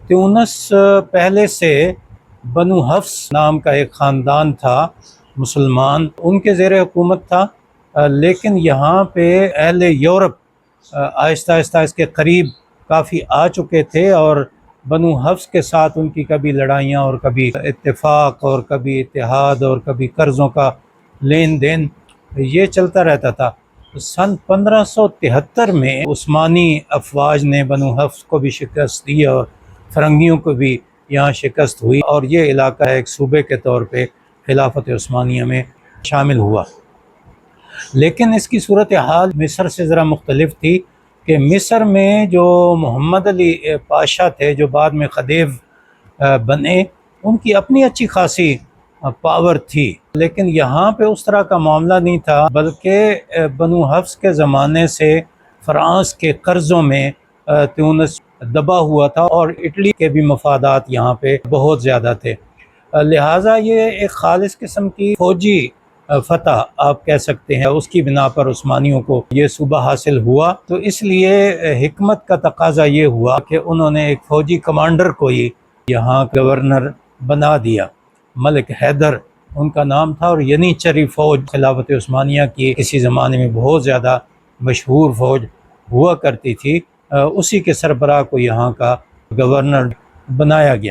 تیونس پہلے سے بنو حفص نام کا ایک خاندان تھا مسلمان، ان کے زیر حکومت تھا، لیکن یہاں پہ اہل یورپ آہستہ آہستہ اس کے قریب کافی آ چکے تھے، اور بنو حفص کے ساتھ ان کی کبھی لڑائیاں اور کبھی اتفاق اور کبھی اتحاد اور کبھی قرضوں کا لین دین یہ چلتا رہتا تھا۔ سن 1573 میں عثمانی افواج نے بنو حفص کو بھی شکست دی اور فرنگیوں کو بھی یہاں شکست ہوئی، اور یہ علاقہ ایک صوبے کے طور پہ خلافت عثمانیہ میں شامل ہوا۔ لیکن اس کی صورتحال مصر سے ذرا مختلف تھی کہ مصر میں جو محمد علی پاشا تھے جو بعد میں خدیو بنے، ان کی اپنی اچھی خاصی پاور تھی، لیکن یہاں پہ اس طرح کا معاملہ نہیں تھا، بلکہ بنو حفص کے زمانے سے فرانس کے قرضوں میں تیونس دبا ہوا تھا، اور اٹلی کے بھی مفادات یہاں پہ بہت زیادہ تھے، لہٰذا یہ ایک خالص قسم کی فوجی فتح آپ کہہ سکتے ہیں، اس کی بنا پر عثمانیوں کو یہ صوبہ حاصل ہوا۔ تو اس لیے حکمت کا تقاضا یہ ہوا کہ انہوں نے ایک فوجی کمانڈر کو ہی یہاں گورنر بنا دیا۔ ملک حیدر ان کا نام تھا، اور ینیچری فوج خلافت عثمانیہ کی کسی زمانے میں بہت زیادہ مشہور فوج ہوا کرتی تھی، اسی کے سربراہ کو یہاں کا گورنر بنایا گیا۔